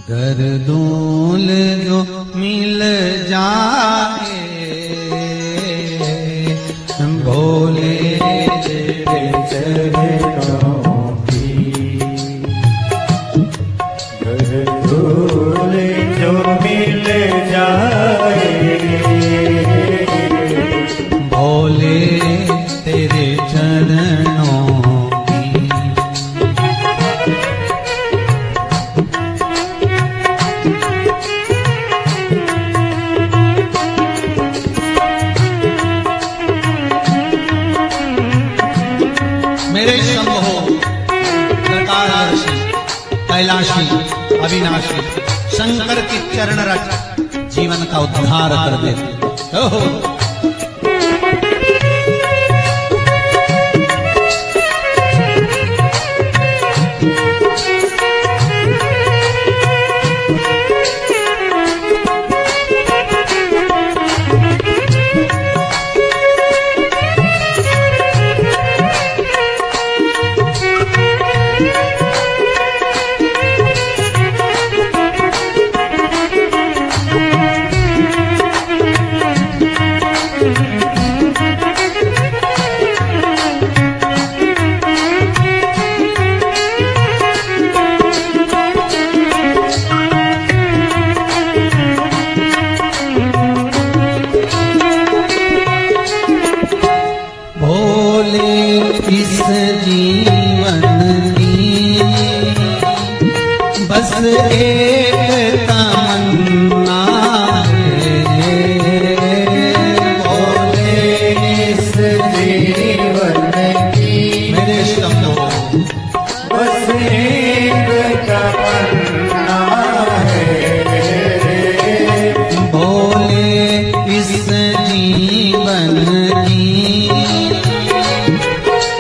गर्दूल जो मिल जाए भोले तेरे चरणों की, गर्दूल जो मिल जाए भोले तेरे चरणों की। मेरे शंभो कृपादर्शी कैलाशी अविनाशी शंकर की चरण रज जीवन का उद्धार कर दे। ओहो इस जीवन की बस एक तमन्ना है, भोले इस जीवन की मेरे शब्दों बस एक तमन्ना है, भोले इस जीवन की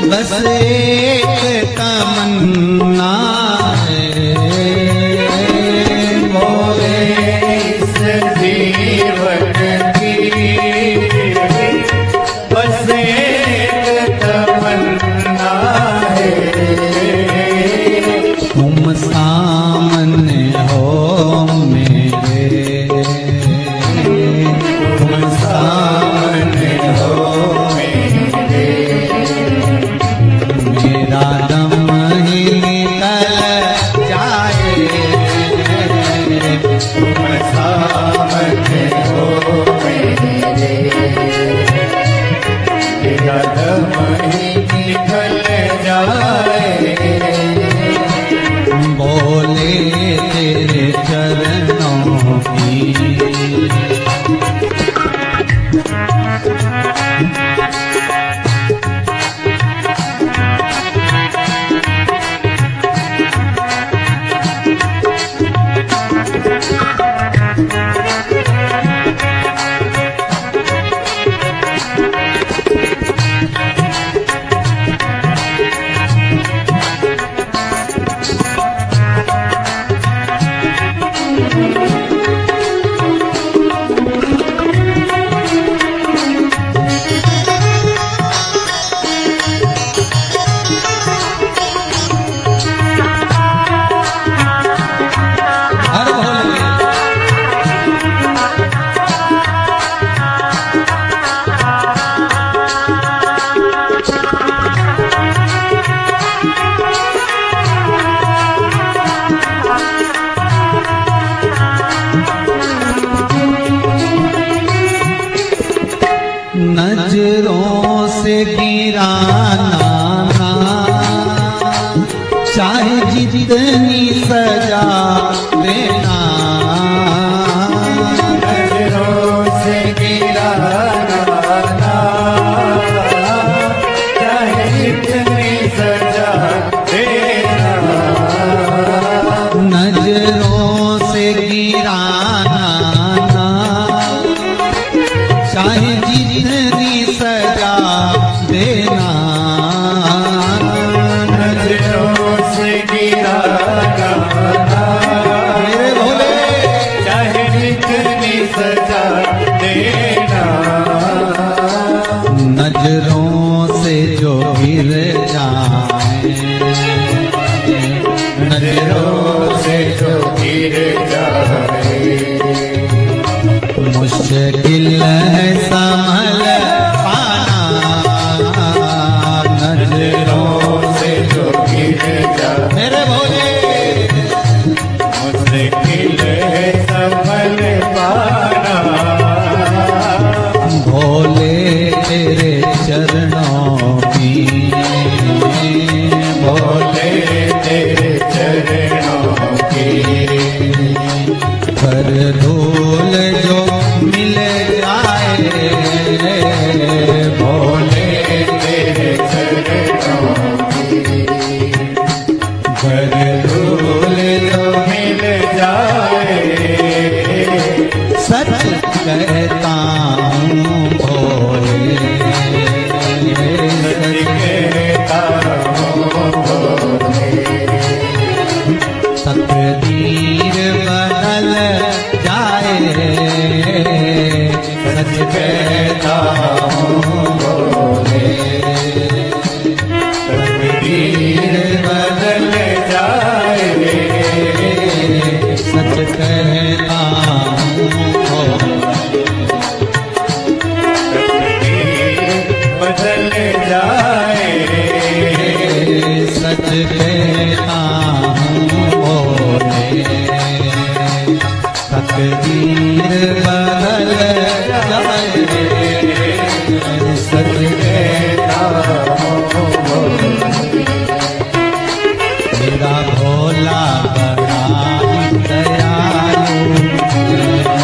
बस एक तमन्ना है, भोले इस जीवन की बस एक तमन्ना है, तुम सामने हो मेरे, तुम सामने हो मेरे, मेरा दम ही निकल जाए, तुम सामने हो मेरे, तेरा दम ही निकल जाए, बोले तेरे चरणों की। नजरों से गिराना ना, चाहे जितनी सजा देना, नजरों से गिराना ना, चाहे जितनी सजा देना, नजरों से गिराना ना, चाहे जितनी सजा देना, नजरों से गिराना कहता हूँ बोले, तकदीर बदल जाए, सच कहता हूँ बोले। मेरा भोला बड़ा ही दयालु,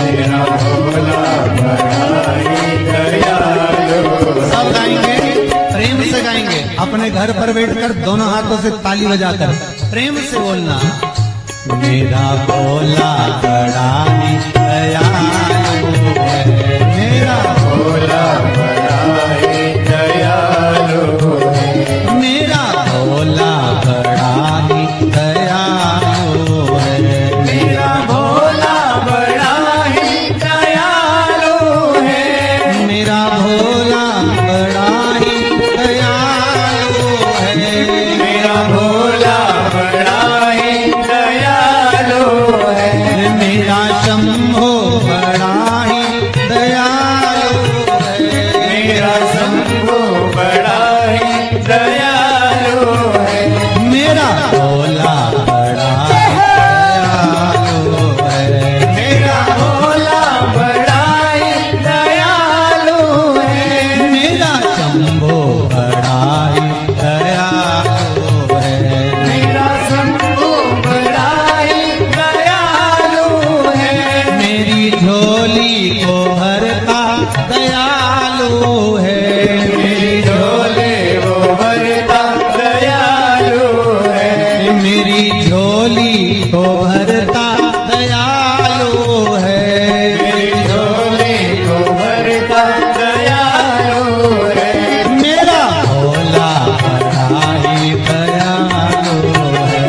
मेरा भोला बड़ा ही दयालु। सब गाएंगे, प्रेम से गाएंगे, अपने घर पर बैठकर दोनों हाथों से ताली बजाकर प्रेम से बोलना। मेरा भोला बड़ा ही दयालु है, मेरा भोला बड़ा ही दयालु है, मेरा भोला बड़ा ही दयालु है, मेरा भोला बड़ा ही दयालु है, मेरा भोला बड़ा ही दयालु है, मेरा भोला बड़ा ही दयालु है, मेरा शंभो बड़ा ही दयालु है, मेरा शंभु बड़ा ही दयालु है, मेरा भोला बड़ा दयालु है, मेरा भोला बड़ा ही दयालु है, मेरा शंभो बड़ा ही दयालु है, मेरा शंभु बड़ा ही दयालु है, मेरी झोली को भरता दयालु है, मेरी झोले वो भरता दयालु है, मेरी झोली को भरता दयालु है, मेरी झोले को भरता दयालु है, मेरा भोला बड़ा ही दयालु है,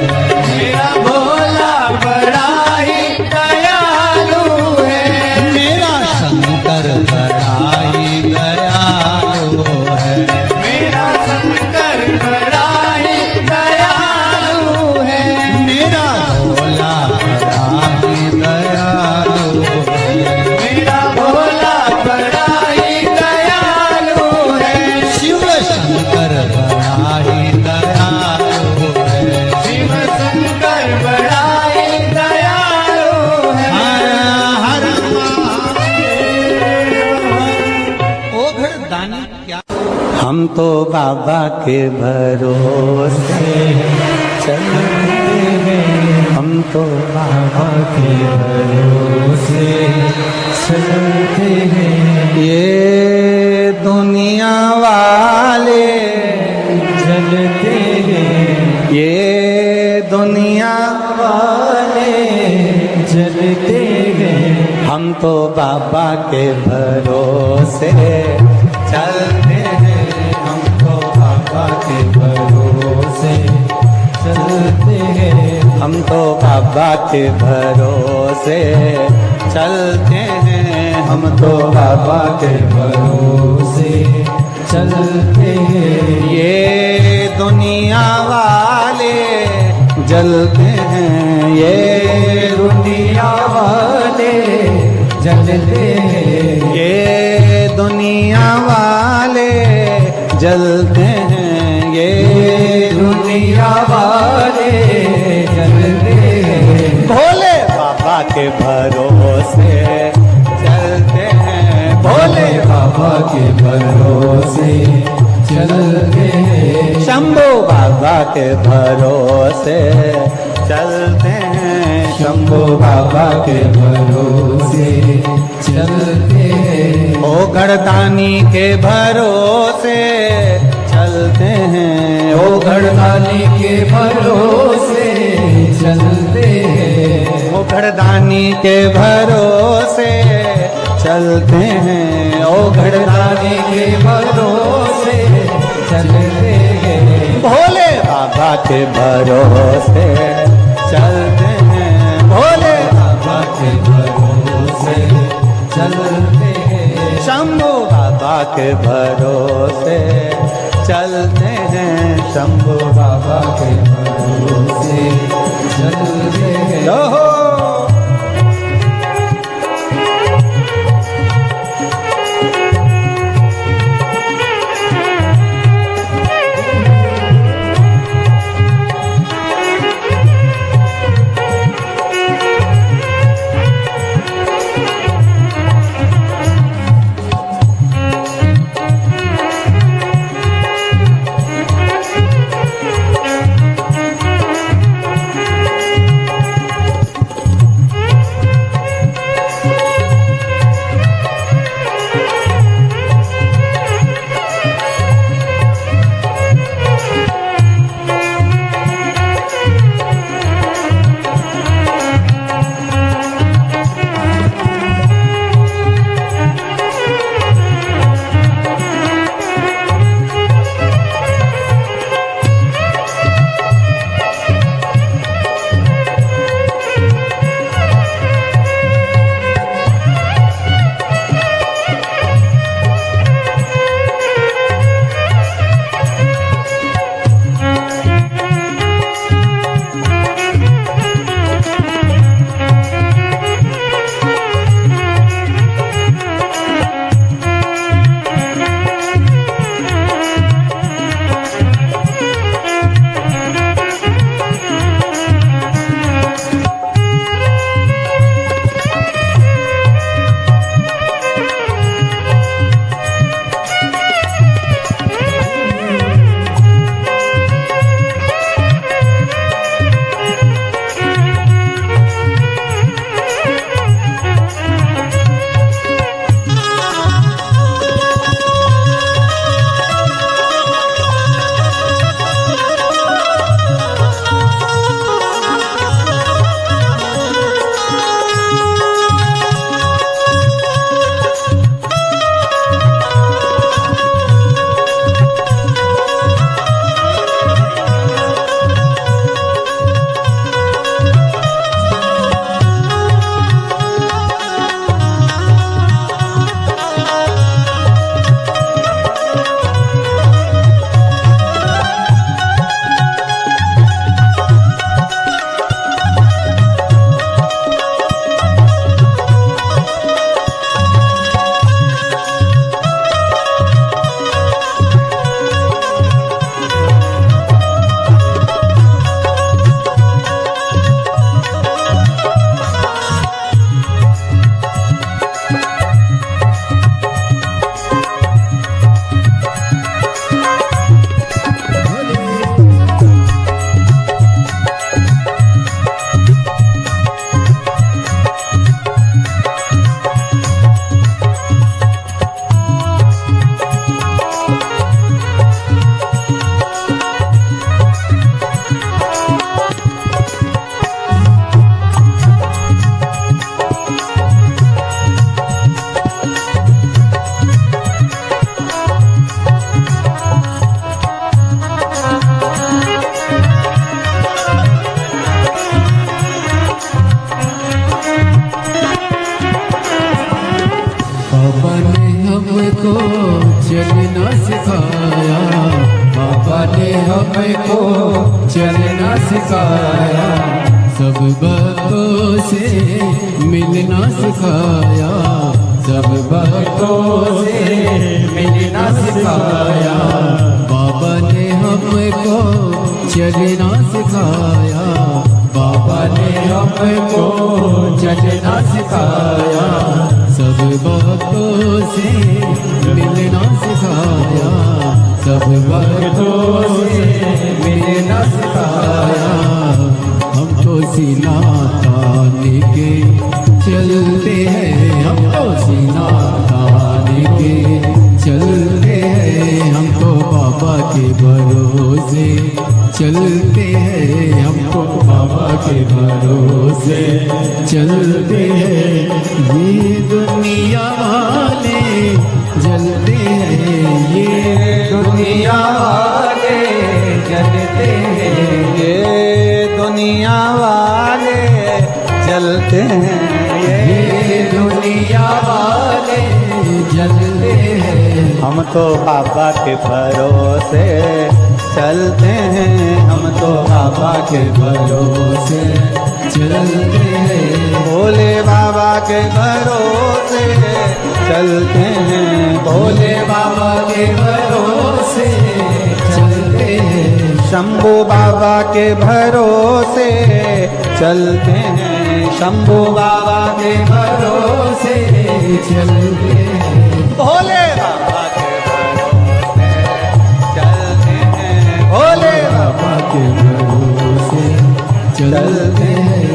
मेरा भोला बड़ा ही दयालु है, मेरा शंकर बड़ा ही दयालु है, मेरा शंकर बड़ा ही दयालु है, मेरा भोला बड़ा ही दयालु है, मेरा भोला बड़ा ही दयालु है, शिव शंकर बड़ा ही दयालु है, शिव शंकर बड़ा ही दयालु है, हर हर महादेव। ओ घरदानी क्या हम तो बाबा के भरोसे चलते हैं, हम तो बाबा के भरोसे चलते हैं, ये दुनिया वाले चलते हैं, ये दुनिया वाले चलते हैं, हम तो बाबा के भरोसे चलते हैं, हम तो बाबा के भरोसे चलते हैं, हम तो बाबा के भरोसे चलते हैं, हम तो बाबा के भरोसे चलते हैं, ये दुनिया वाले जलते हैं, ये दुनिया वाले जलते हैं, ये दुनिया वाले जलते हैं, ये दुनिया वाले जलते हैं, भोले बाबा के भरोसे चलते हैं, भोले बाबा के भरोसे चलते हैं, शंभू बाबा के भरोसे चलते हैं, शंभू बाबा के भरोसे चलते हैं, ओ गढ़दानी के भरोसे चलते हैं, ओ गढ़दानी के भरोसे चलते हैं, ओ गढ़दानी के भरोसे चलते हैं, ओ गढ़दानी के भरोसे चलते हैं, भोले बाबा के भरोसे चलते हैं, भोले बाबा के भरोसे चलते हैं, शंभू बाबा के भरोसे चलते हैं, शंभू बाबा के भरोसे चलते हैं, ओहो हमको चलना सिखाया, सब भक्तों से मिलना सिखाया, सब भक्तों से मिलना सिखाया। बाबा ने हमको चलना सिखाया, बाबा ने हमको चलना सिखाया, सब भक्तों से मिलना सिखाया, सब भक्तों से मिलना सिखाया। हमको सीना ताने के चलते हैं, हमको सीना ताने के चलते हैं, हमको बाबा के भरोसे चलते हैं, हमको बाबा के भरोसे चलते हैं। ये दुनिया वाले जलते हैं, ये दुनिया वाले जलते हैं, ये दुनिया वाले जलते हैं, ये दुनिया वाले जलते हैं। हम तो बाबा के भरोसे चलते हैं, हम तो बाबा के भरोसे चलते हैं, भोले बाबा के भरोसे चलते हैं, भोले बाबा के भरोसे चलते हैं, शंभू बाबा के भरोसे चलते हैं, शंभू बाबा के भरोसे चलते हैं, भोले बाबा के भरोसे चलते हैं, भोले बाबा के भरोसे चलते हैं।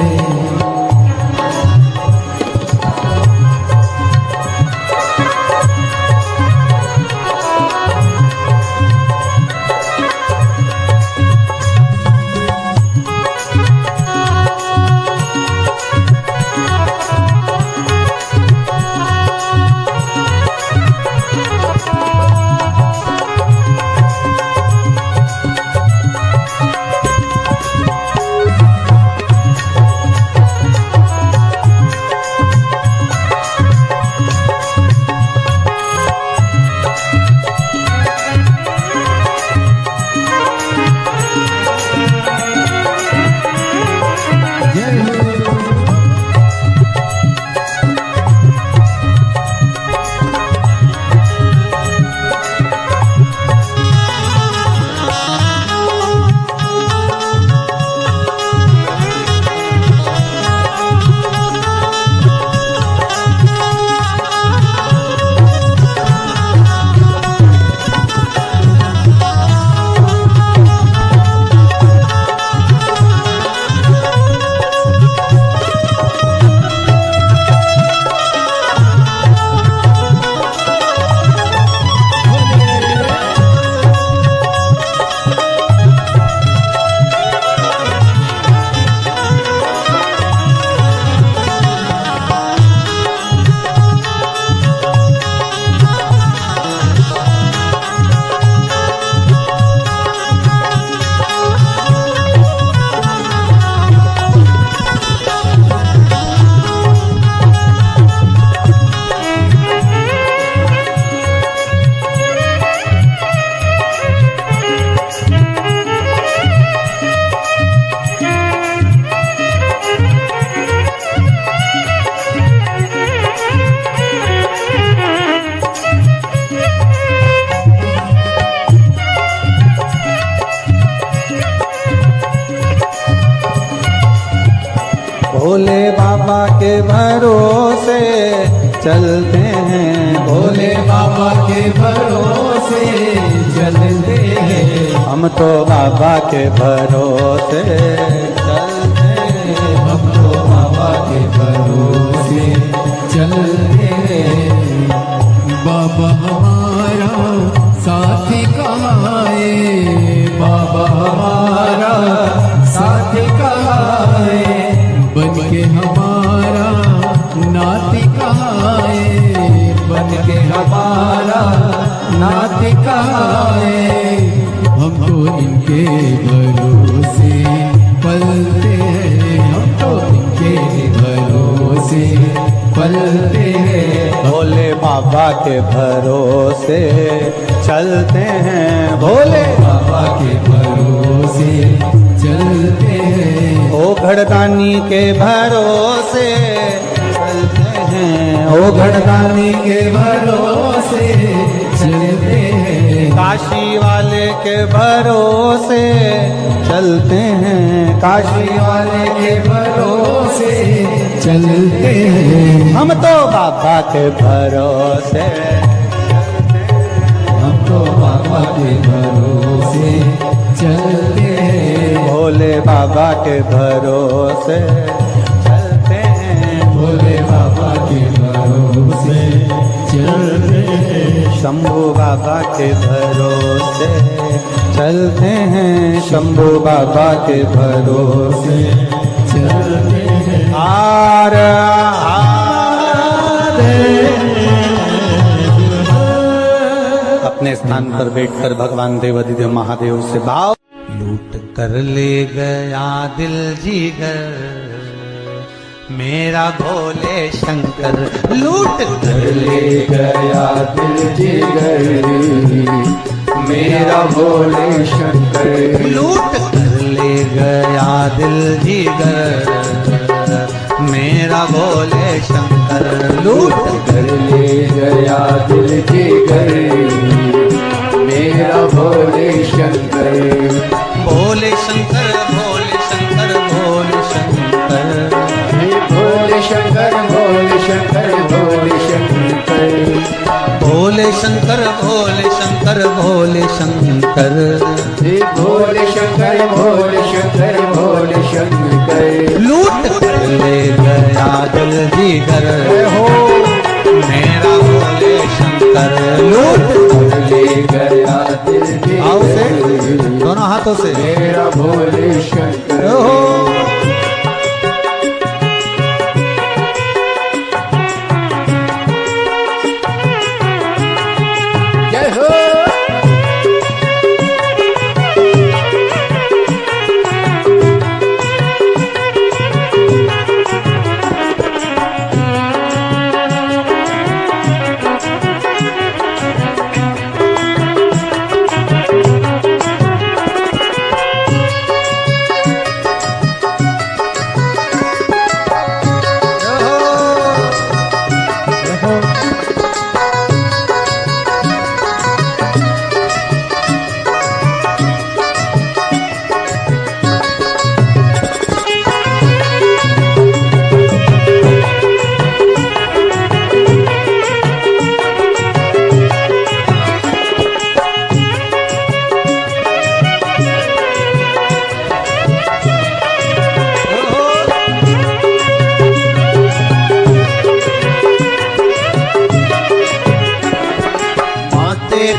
भोले बाबा के भरोसे चलते हैं, भोले बाबा के भरोसे चलते हैं, हम तो बाबा के भरोसे चलते हैं, हम तो बाबा के भरोसे चलते हैं। बाबा हमारा साथी कहाँ है, बाबा हमारा साथ कहाँ है, बन के हमारा नाती कहाँ है, बन के हमारा नाथ कहाँ है। हम तो इनके भरोसे पलते हैं, हम तो इनके भरोसे पलते हैं। भोले बाबा बाबा के भरोसे चलते हैं भोले बाबा के भरोसे चलते हैं। ओ घड़दानी के भरोसे चलते हैं। ओ घड़दानी के भरोसे चलते हैं। काशी वाले के भरोसे चलते हैं। काशी वाले के भरोसे चलते हैं। हम तो बाबा के भरोसे, हम तो बाबा के भरोसे चलते हैं। भोले बाबा के भरोसे चलते हैं। भोले बाबा के भरोसे चलते हैं। शंभू बाबा के भरोसे चलते हैं। शंभू बाबा के भरोसे चलते हैं। आर अपने स्थान पर बैठकर भगवान देवाधिदेव महादेव से भाव लूट कर ले गया दिल जीगर मेरा भोले शंकर। लूट कर ले गया दिल जिगर मेरा भोले शंकर। लूट कर ले गया दिल जीगर मेरा भोले शंकर। लूट कर ले गया दिल जिगर मेरा भोले शंकर। भोले शंकर भोले शंकर भोले शंकर। भोले शंकर भोले शंकर भोले शंकर। भोले शंकर भोले शंकर भोले शंकर। भोले शंकर भोले शंकर भोले शंकर। लूट कर ले गया दिल जीगर हो मेरा भोले शंकर। लूट कर ले गया दिल जिगर आओ से दोनों हाथों से मेरा भोले शंकर। हो जय हो।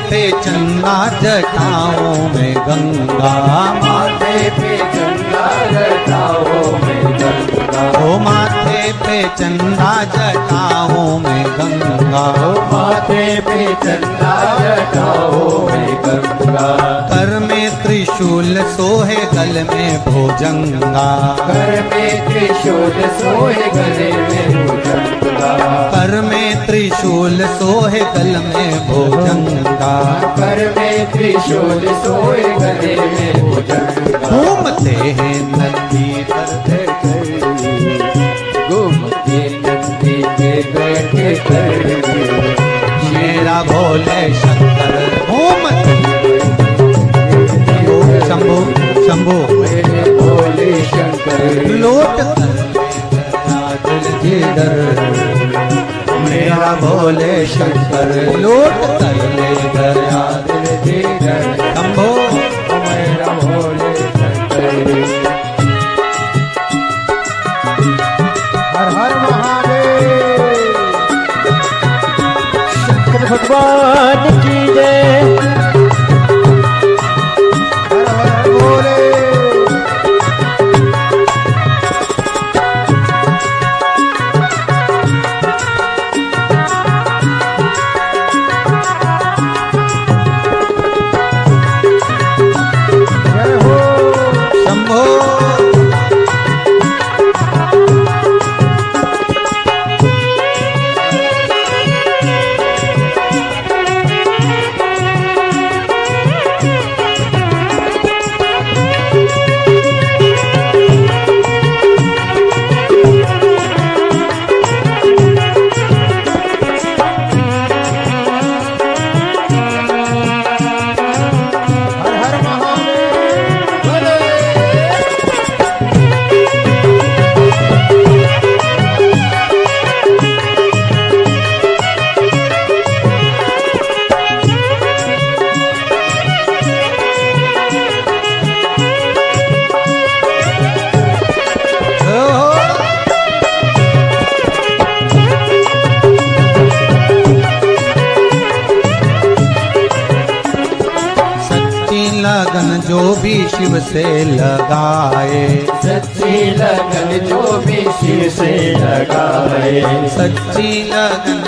पे चंदा जटाओं में गंगा। माथे पे चंदा जटाओं में गंगा। ओ माथे पे चंदा जटाओं में गंगा। माथे पे चंदा जटाओं में गंगा। कर में त्रिशूल सोहे गल में भुजंगा। कर में त्रिशूल सोहे गले में भुजंगा। कर में त्रिशूल सोहे गल में भुजंगा। कर में त्रिशूल सोहे गले में भुजंगा। घूमते हैं नदी पर घूमते नदी के बैठे कर मेरा भोले शंकर। घूमते शंभो शंभो मेरे भोले शंकर। लौट कर दिल जिगर मेरा भोले शंकर। लौट कर ले गया दिल जिगर शंभो मेरा भोले शंकर। हर हर महादेव। शंकर भगवान की जय। हर हर भोले। जय हो। शिव से लगाए, सच्ची लगन जो भी शिव से लगाए, सच्ची लगन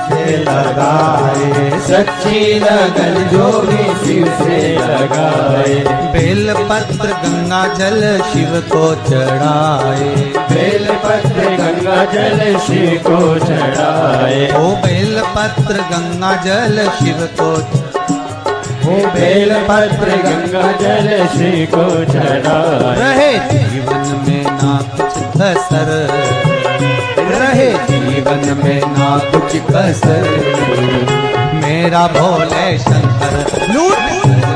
से लगाए, सच्ची लगन जो भी शिव से लगाए, बेल पत्र गंगा जल शिव को चढ़ाए, बेल पत्र गंगा जल शिव को चढ़ाए, ओ बेल पत्र गंगा जल शिव को, ओ बेल पत्र गंगा जल शिव को चढ़ाए, रहे जीवन में ना कुछ कसर, रहे जीवन में ना कुछ कसर, मेरा भोले शंकर लूट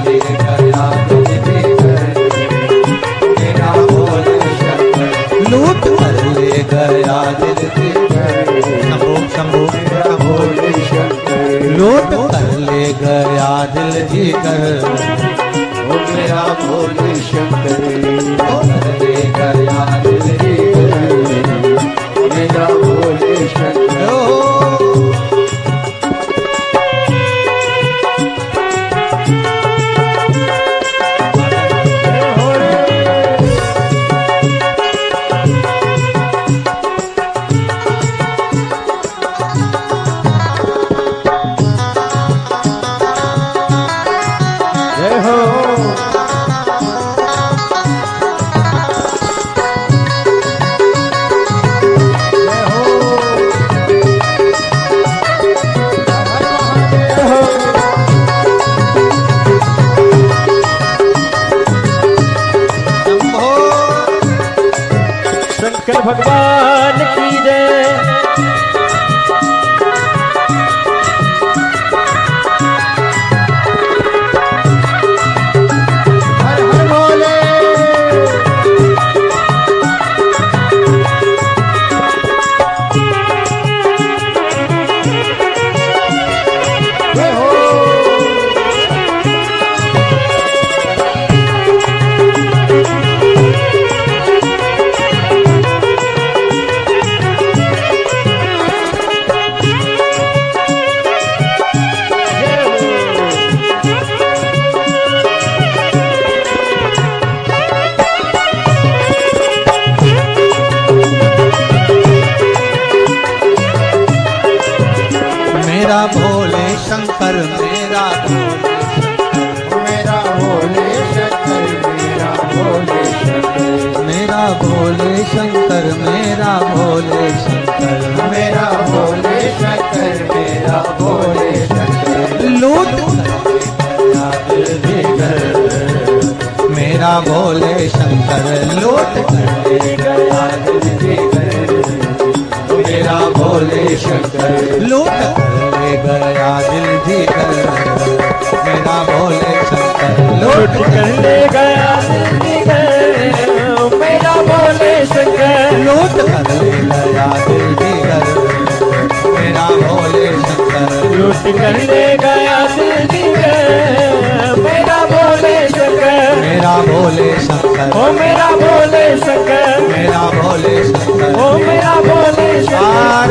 ले गया तुझे देकर, मेरा भोले शंकर लूट कर ले गया दिल देकर, शंभो शंभो मेरा भोले शंकर लूट कर ले गया दिल जीकर, ओ मेरा भोले शंकर कर ले गया दिल जीकर, मेरा भोले शंकर। भगवान की जय। हर हर भोले। जय हो। मेरा भोले शंकर मेरा भोले शंकर, मेरा भोले शंकर, मेरा भोले शंकर, मेरा भोले शंकर, मेरा भोले शंकर, मेरा भोले शंकर लूट मेरा भोले शंकर लूट ले गया दिल जीकर, मेरा भोले शंकर लूट ले गया दिल जीकर, मेरा भोले शंकर लूट कर ले गया मेरा भोले शंकर। लूट कर ले गया दिल जीकर, मेरा भोले शंकर लूट कर ले गया मेरा भोले शंकर। मेरा भोले शंकर ओ मेरा भोले शंकर, मेरा भोले शंकर ओ मेरा भोले शंकर।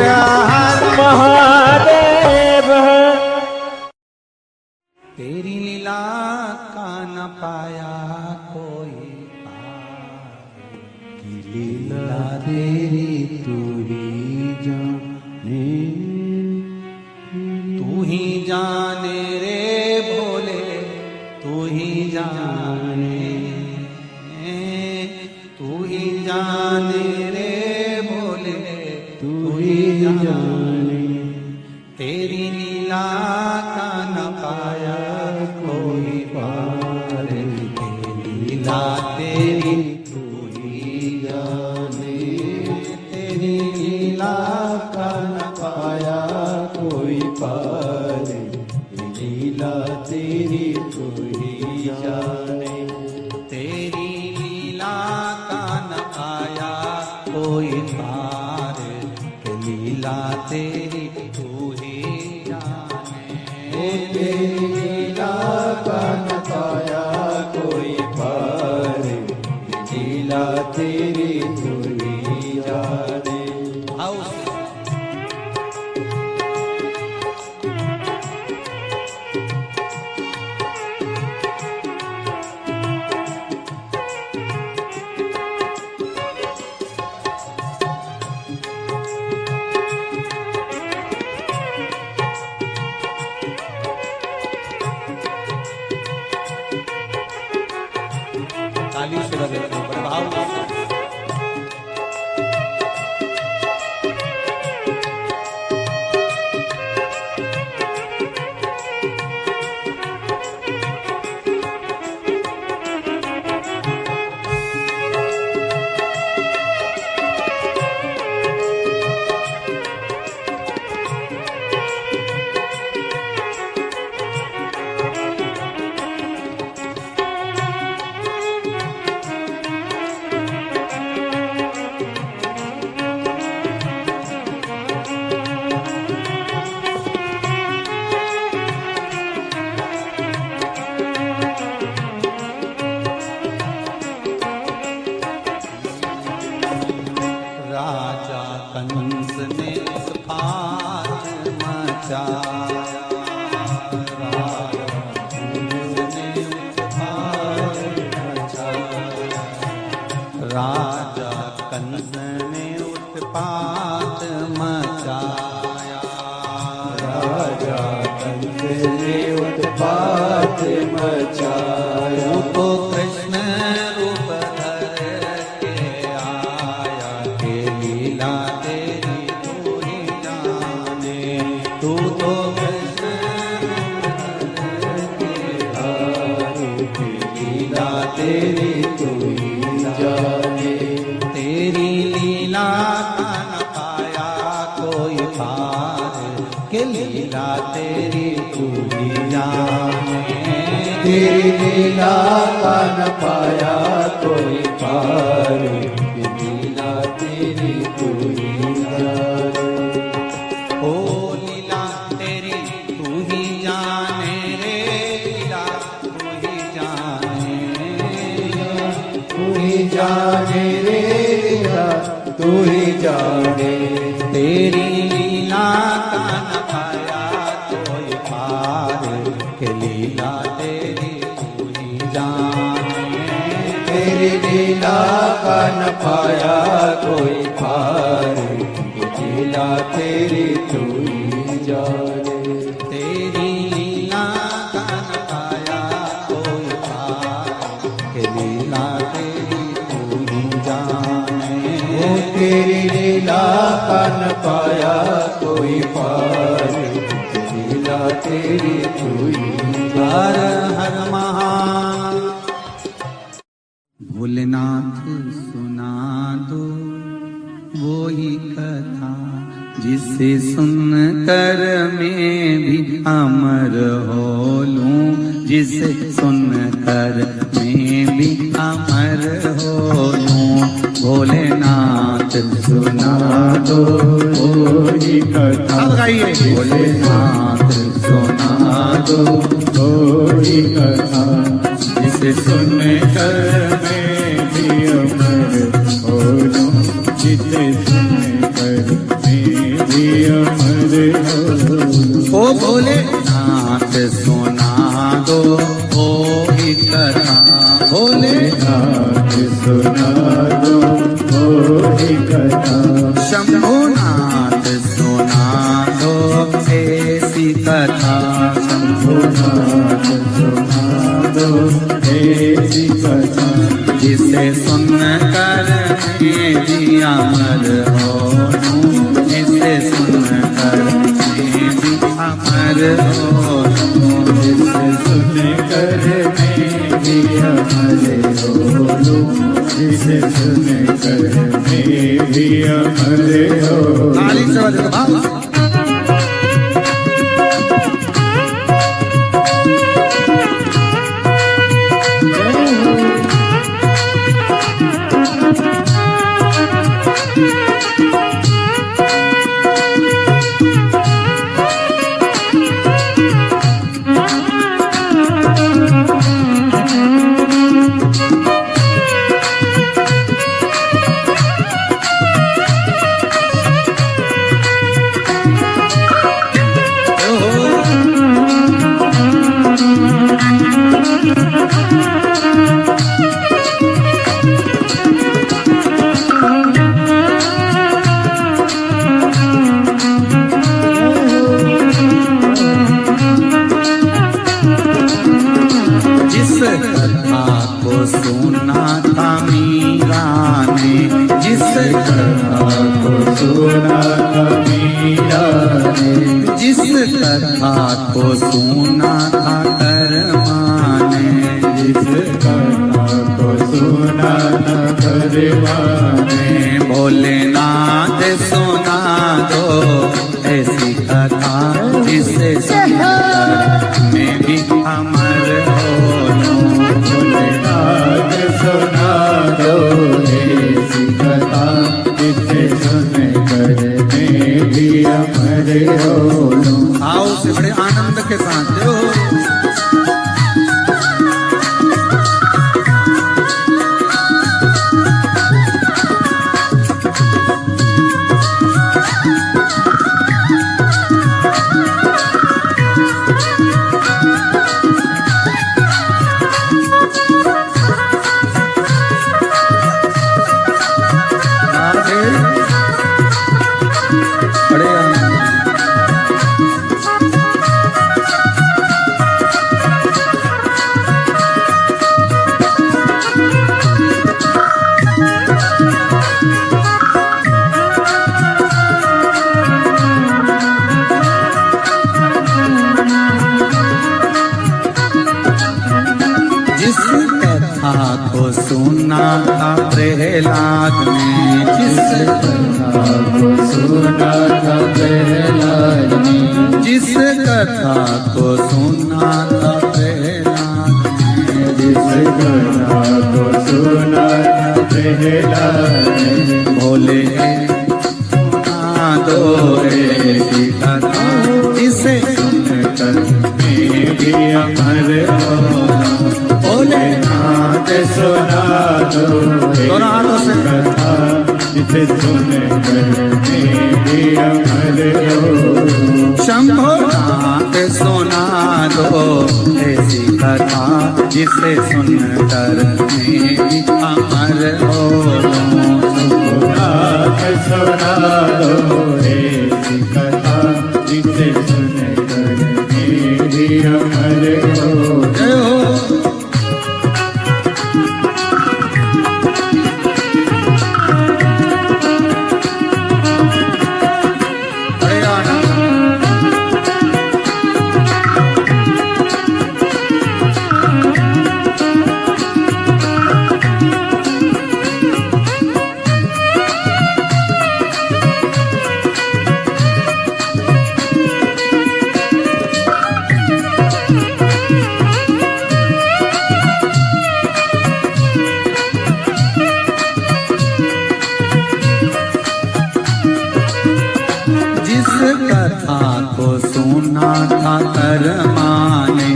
हर महादेव तेरी लीला का न पाया कोई की लीला तेरी तू ही जाने, तू ही जाने रे भोले, तू ही जाने, तू ही जाने रे भोले, तू ही जाने, तेरी लीला का न पाया कोई पार, तेरी लीला तेरी तू ही जाने, तेरी लीला का न पाया कोई पार, लीला तेरी तू ही जाने, तेरी लीला का न पाया कोई पार, लीला तेरी तू ही जाने, तेरी लीला का न पाया कोई पार, लीला तेरी तू ही जाने। बड़े भाव से। राजा कंस ने उत्पात मचाया, राजा कंस ने उत्पात मचाया, राजा कंस ने उत्पात मचाया, राजा कंस ने उत्पात मचाया। तू तो कृष्ण रूप धर के आया, के लीला तेरी तू ही जाने। तू तो कृष्ण रूप धर के आया, के लीला तेरी तू ही जाने। तेरी लीला का न पाया कोई पार, के लीला तेरी तू ही जाने। तेरी लीला का न पाया कोई पार, लीला तेरी तू ही जाने। ओ लीला तेरी तू ही जाने रे, लीला तू ही जाने। तू ही जाने रे, लीला तू ही जाने। तेरी लीला का न पाया कोई पार, के लीला तेरी तू ही जाने। तेरी लीला का न पाया कोई पार, लीला तेरी तू ही जाने। तेरी लीला का न पाया कोई पार, के लीला तेरी तू ही जाने। ओ तेरी लीला का न पाया कोई पार, लीला तेरी तू ही हर हर महान। भोलेनाथ सुना दो वो ही कथा, जिसे सुन कर मैं भी अमर हो लूं, जिसे सुन कर मैं भी अमर हो लूं। भोलेनाथ सुना दो वो ही कथा, भोलेनाथ सुना दो वो ही कथा, जिसे सुन कर मैं भी अमर हो लूं, जिसे सुन कर मैं भी अमर हो लूं। ओ भोलेनाथ सुना दो वो ही कथा, भोलेनाथ सुना दो वो ही कथा। शंभुनाथ सुना दो ऐसी कथा, शंभुनाथ सुना दो ऐसी कथा, जिसे सुन कर मैं भी अमर हो लूं, जिसे सुन कर मैं भी अमर हो लूं, जिसे सुन कर मैं भी अमर हो लूं, जिसे सुन कर मैं भी अमर हो लूं। ताली से बजाओ भाव। कथा को सुना था मीरा ने, जिस कथा को सुना था कर्मा ने, जिस कथा को सुना था कर्मा ने, भोलेनाथ सुना दो ऐसी कथा जिसे सुनकर मैं भी अमर हो लूं। भोलेनाथ सुना दो ऐसी कथा जिसे सुनकर मैं भी अमर हो लूं। आओ से बड़े आनंद के साथ जो बड़े आनंद। जिस कथा को सुना था प्रहलाद ने, जिस कथा को सुना था प्रहलाद ने, जिस कथा को सुना था प्रहलाद ने, जिस कथा को सुना था प्रहलाद ने, भोले सुना दो ऐसी कथा जिसे सुनकर मैं भी अमर हो लूं। भोलेनाथ सुना दो दोनों हाथों से कथा जिसे सुनकर मैं भी अमर हो लूं। शंभोनाथ सुना दो ऐसी कथा जिसे सुनकर मैं भी अमर हो लूं। भोलेनाथ सुना दो ऐसी कथा जिसे सुनकर मैं भी अमर हो लूं। जय हो। बड़े आनंद। जिस कथा को सुना था कर्मा ने,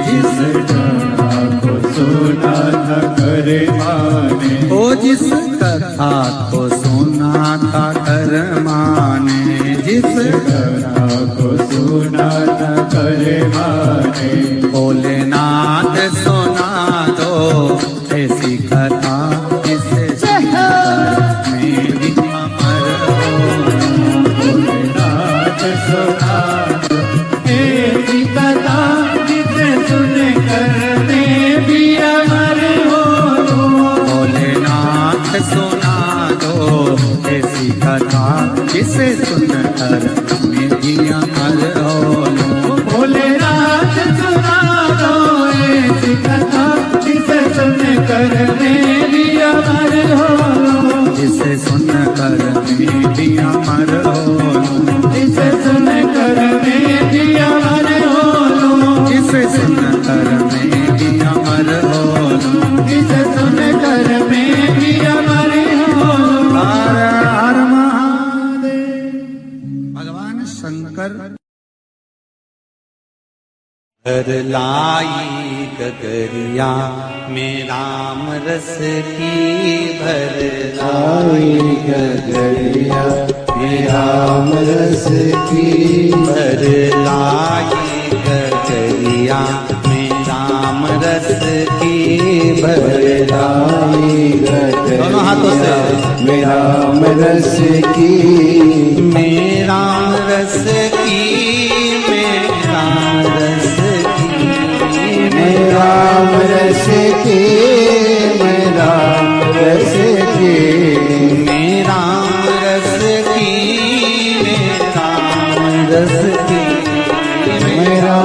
जिस कथा को सुना था कर्मा ने, ओ जिस कथा को सुना था कर्मा ने, जिस कथा को सुना था कर्मा ने, भोलेनाथ सुना दो ऐसी कथा जिसे सुनकर मैं भी अमर हो लूं। भोलेनाथ सुना दो ऐसी कथा जिसे सुनकर मैं भी अमर हो लूं। भोलेनाथ सुना दो ऐसी कथा जिसे सुनकर मैं भी अमर हो लूं। भोलेनाथ सुना दो ऐसी कथा जिसे सुनकर मैं भी अमर हो लूं। जिसे सुनकर मैं भी अमर हो लूं। जिसे सुनकर मैं भी अमर हो लूं। जिसे सुनकर मैं भी अमर हो लूं। जिसे सुनकर मैं भी अमर हो लूं। हर हर महादेव। भगवान शंकर घर लाई गगरिया में राम रस की भर लाई गगरिया में राम रस की भर लाई गगरिया में राम रस की भर लाई गगरिया दोनों हाथों से में राम रस की में राम रस की में राम रस की मैं राम रस की मैं राम रस की मेरा रस की मेरा